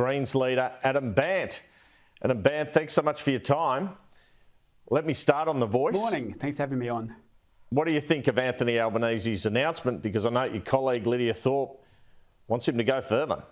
Greens leader Adam Bandt. Adam Bandt, thanks so much for your time. Let me start on The Voice. Morning. Thanks for having me on. What do you think of Anthony Albanese's announcement? Because I know your colleague Lydia Thorpe wants him to go further.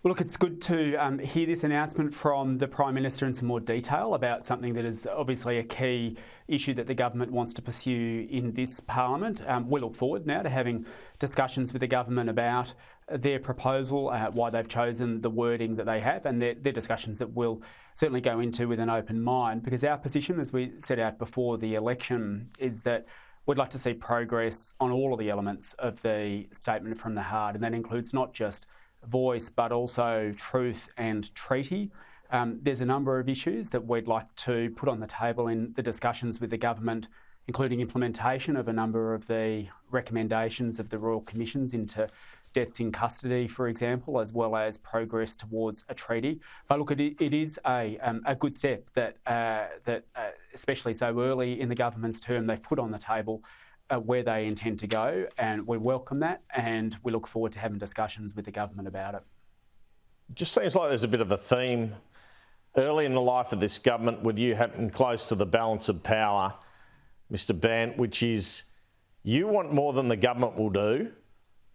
Well, look, it's good to hear this announcement from the Prime Minister in some more detail about something that is obviously a key issue that the government wants to pursue in this Parliament. We look forward now to having discussions with the government about their proposal, why they've chosen the wording that they have, and their discussions that we'll certainly go into with an open mind, because our position, as we set out before the election, is that we'd like to see progress on all of the elements of the statement from the heart, and that includes not just voice but also truth and treaty. There's a number of issues that we'd like to put on the table in the discussions with the government, including implementation of a number of the recommendations of the Royal Commissions into deaths in custody, for example, as well as progress towards a treaty. But look, it is a good step that especially so early in the government's term, they've put on the table where they intend to go, and we welcome that, and we look forward to having discussions with the government about it. It just seems like there's a bit of a theme early in the life of this government with you having close to the balance of power, Mr. Bandt, which is you want more than the government will do,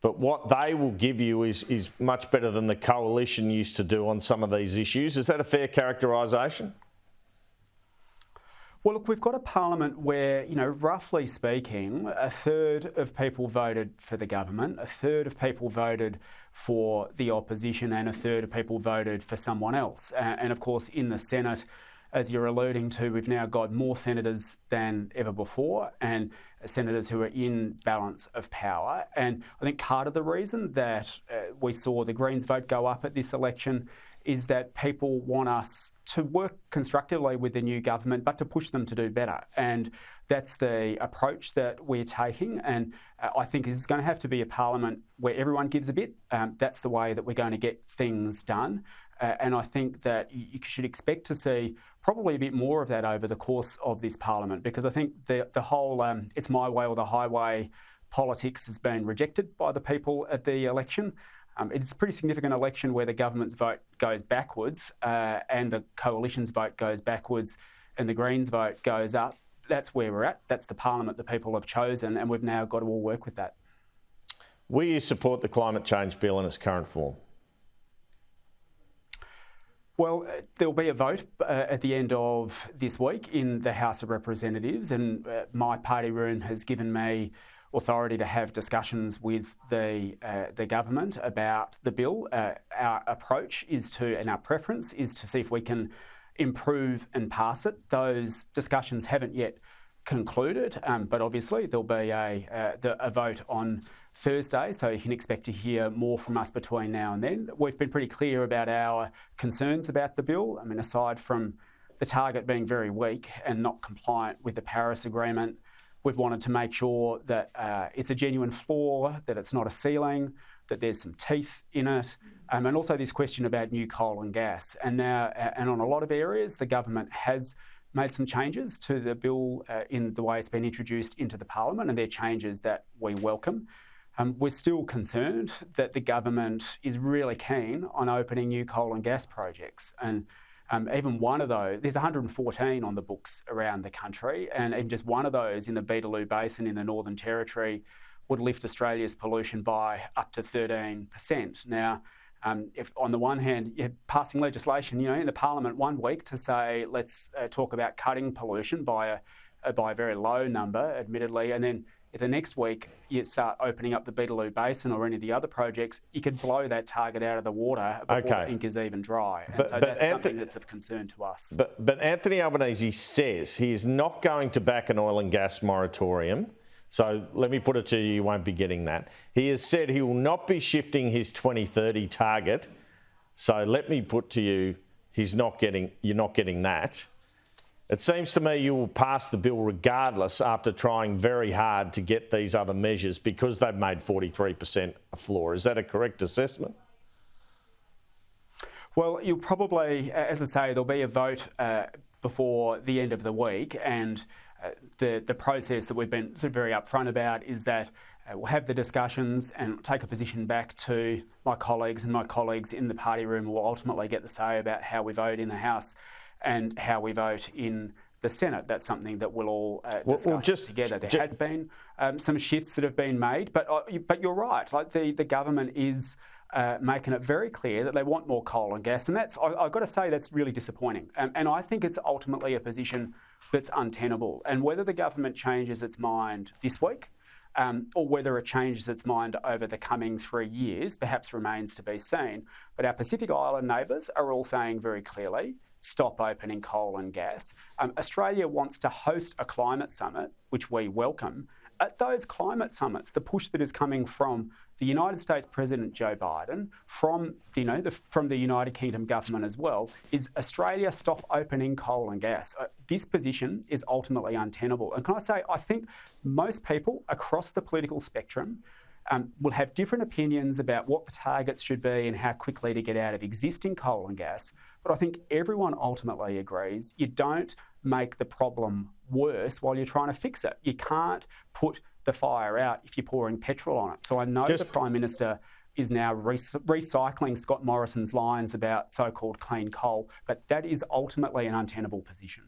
but what they will give you is much better than the coalition used to do on some of these issues. Is that a fair characterisation? Well, look, we've got a parliament where, roughly speaking, a third of people voted for the government, a third of people voted for the opposition, and a third of people voted for someone else. And of course, in the Senate, as you're alluding to, we've now got more senators than ever before, and senators who are in balance of power. And I think part of the reason that we saw the Greens vote go up at this election is that people want us to work constructively with the new government, but to push them to do better. And that's the approach that we're taking. And I think it's going to have to be a parliament where everyone gives a bit. That's the way that we're going to get things done. And I think that you should expect to see probably a bit more of that over the course of this parliament, because I think the whole it's my way or the highway politics has been rejected by the people at the election. It's a pretty significant election where the government's vote goes backwards and the coalition's vote goes backwards and the Greens' vote goes up. That's where we're at. That's the parliament the people have chosen, and we've now got to all work with that. Will you support the climate change bill in its current form? Well, there'll be a vote at the end of this week in the House of Representatives, and my party room has given me authority to have discussions with the government about the bill. Our approach is to, and our preference is to see if we can improve and pass it. Those discussions haven't yet concluded, but obviously there'll be a vote on Thursday, so you can expect to hear more from us between now and then. We've been pretty clear about our concerns about the bill. I mean, aside from the target being very weak and not compliant with the Paris Agreement, we've wanted to make sure that it's a genuine floor, that it's not a ceiling, that there's some teeth in it, and also this question about new coal and gas. And now, and on a lot of areas, the government has made some changes to the bill in the way it's been introduced into the parliament, and they're changes that we welcome. We're still concerned that the government is really keen on opening new coal and gas projects, and even one of those, there's 114 on the books around the country, and even just one of those in the Beetaloo Basin in the Northern Territory would lift Australia's pollution by up to 13%. Now, if on the one hand, you're passing legislation, in the Parliament one week to say, let's talk about cutting pollution by a very low number, admittedly, and then if the next week you start opening up the Beetaloo Basin or any of the other projects, you could blow that target out of the water before the ink is even dry. And so that's something that's of concern to us. But Anthony Albanese says he is not going to back an oil and gas moratorium. So let me put it to you, you won't be getting that. He has said he will not be shifting his 2030 target. So let me put to you, you're not getting that. It seems to me you will pass the bill regardless after trying very hard to get these other measures because they've made 43% a floor. Is that a correct assessment? Well, you'll probably, as I say, there'll be a vote before the end of the week, and the process that we've been very upfront about is that we'll have the discussions and take a position back to my colleagues, and my colleagues in the party room will ultimately get the say about how we vote in the House and how we vote in the Senate. That's something that we'll all discuss together. There has been some shifts that have been made, but you're right. Like the government is making it very clear that they want more coal and gas, and that's, I've got to say, that's really disappointing. And I think it's ultimately a position that's untenable. And whether the government changes its mind this week, or whether it changes its mind over the coming 3 years, perhaps remains to be seen. But our Pacific Island neighbours are all saying very clearly, stop opening coal and gas. Australia wants to host a climate summit, which we welcome. At those climate summits, the push that is coming from the United States President Joe Biden, from the United Kingdom government as well, is Australia stop opening coal and gas. This position is ultimately untenable. And can I say, I think most people across the political spectrum will have different opinions about what the targets should be and how quickly to get out of existing coal and gas. But I think everyone ultimately agrees you don't make the problem worse while you're trying to fix it. You can't put the fire out if you're pouring petrol on it. So I know the Prime Minister is now recycling Scott Morrison's lines about so-called clean coal, but that is ultimately an untenable position.